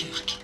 Dunkerque.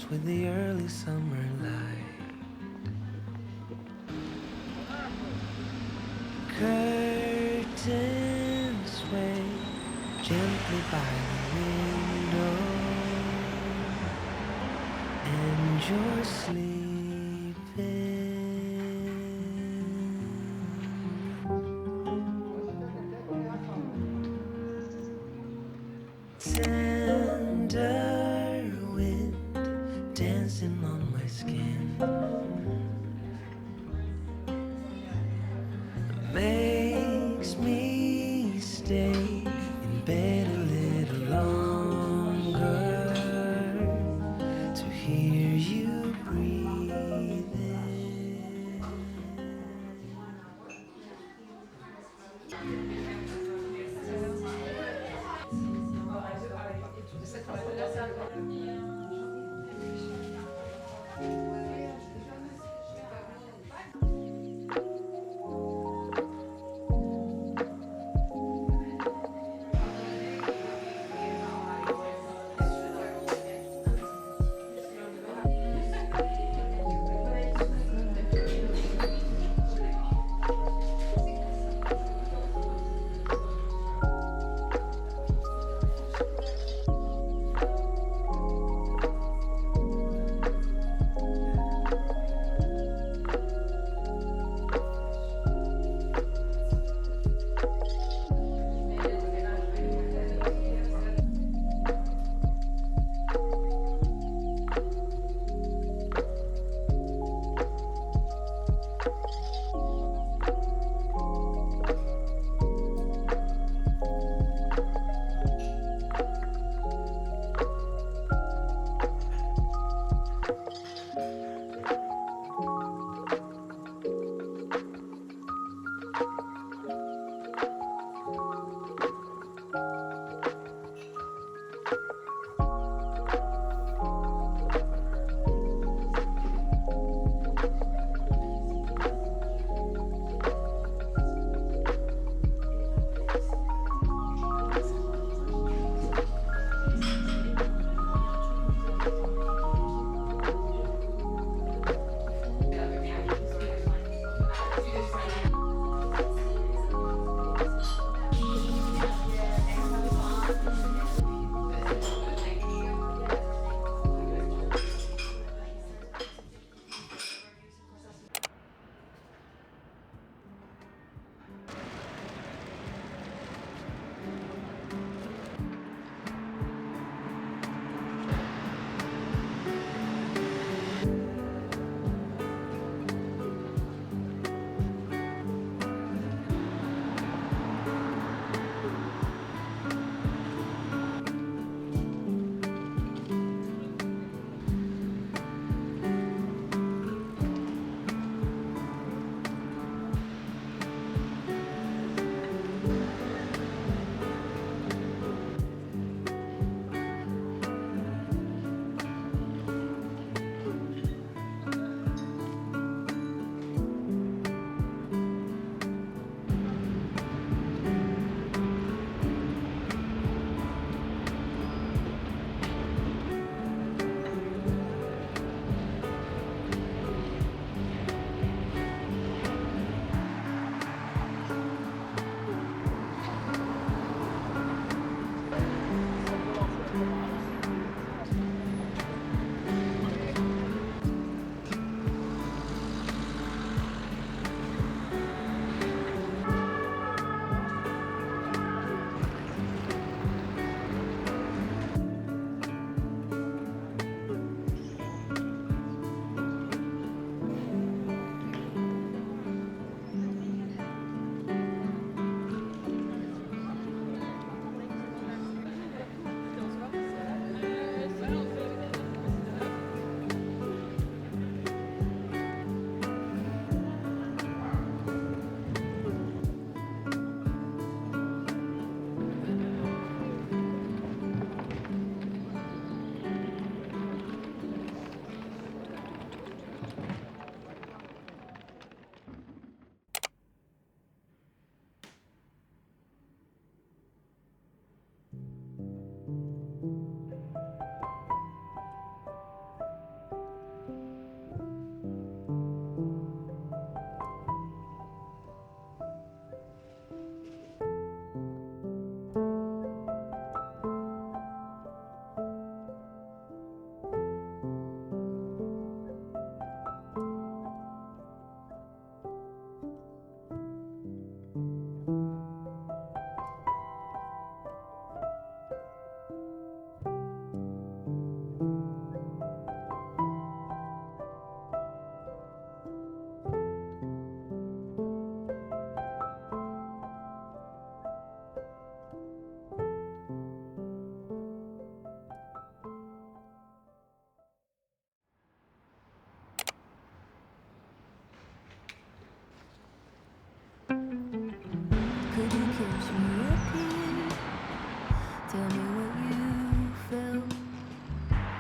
with the early summer light. Curtains sway gently by the window, and you're sleeping. Tender wind dancing on my skin makes me stay in bed a little longer to hear you breathing.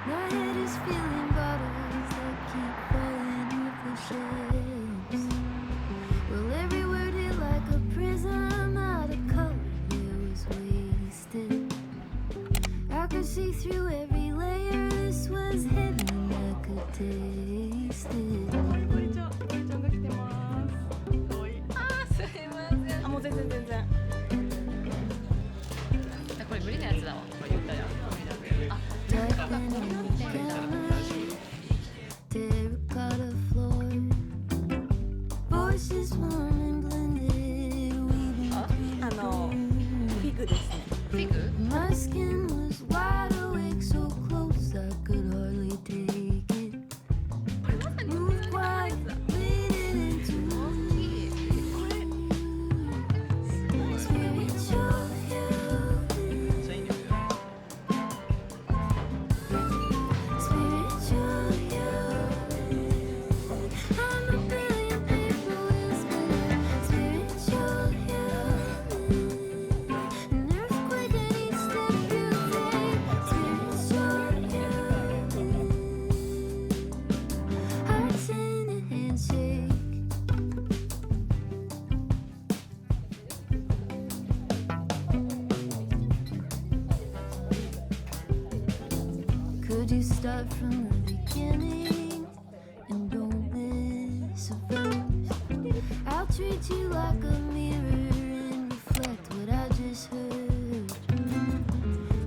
My head is filling bottles that keep falling off the shelves. Well, every word hit like a prism out of color. It was wasted. I could see through every layer. This was heaven. I could taste it. こんにちは、おいちゃんが来てます。おい。すいません。もう全然。これ無理なやつだわ。これ言ったやん。Terracotta floor. Voices warm and blended. Weaving フィグですね。フィグ？ my skin was wide awake, so close I could hardly take it. Move quiet, bleeding into me. Spiritual healing. Spiritual healing. I'm a billion people whispering. Spiritual healing. An earthquake at each step you take. Spiritual healing. Hearts in a handshake. Could you start from the beginning and don't miss a verse? I'll treat you like a mirror and reflect what I just heard.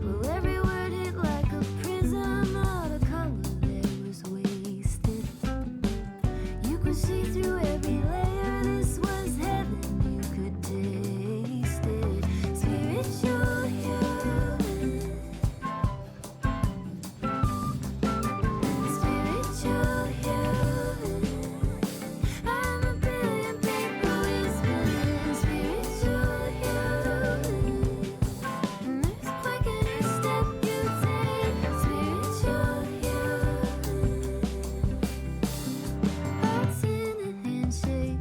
Well, every word hit like a prism out of color that was wasted. You could see through every layer. This was heaven. You could taste it. Spiritual healing. Spiritual healing. I'm a billion people whispering. Spiritual healing. An earthquake at each step you take. Spiritual healing. Hearts in a handshake.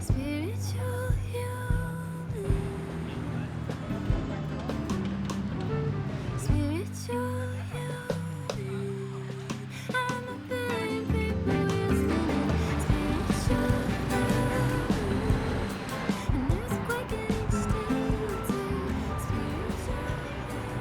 Spiritual healing. Spiritual healing. I'm a billion people whispering. Spiritual healing. An earthquake at each step you take. Spiritual healing.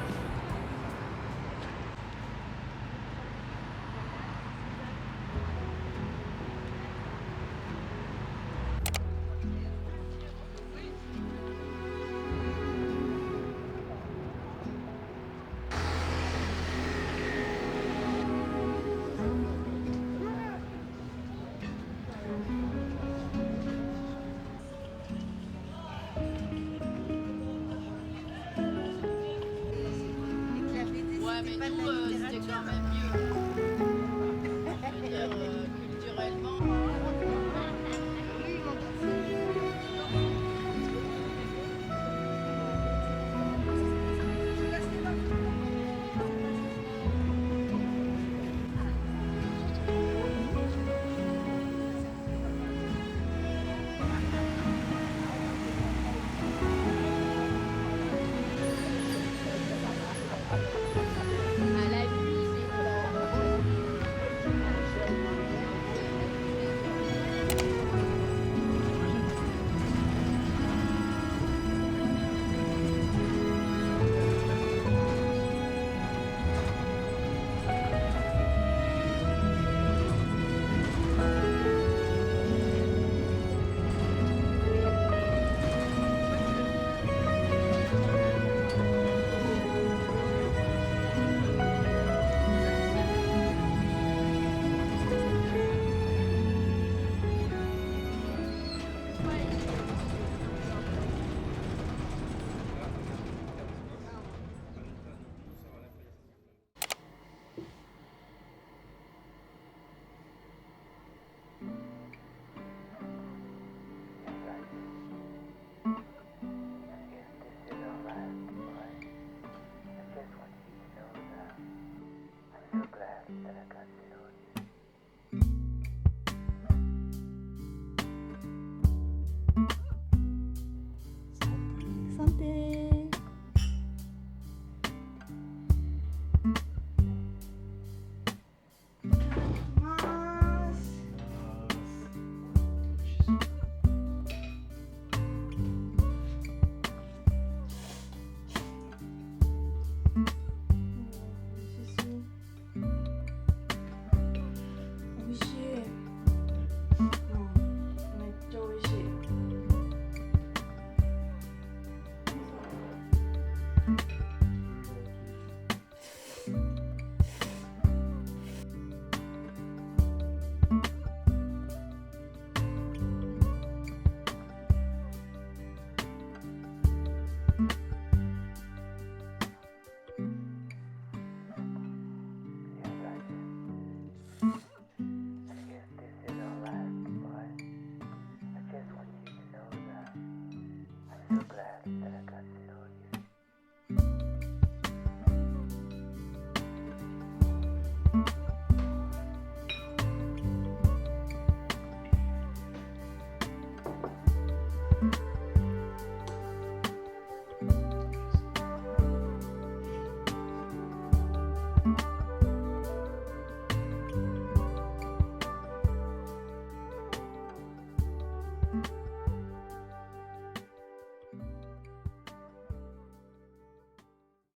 Ouais, mais nous, c'était quand même mieux. Je veux dire, culturellement. À la vie, glass de la cassette.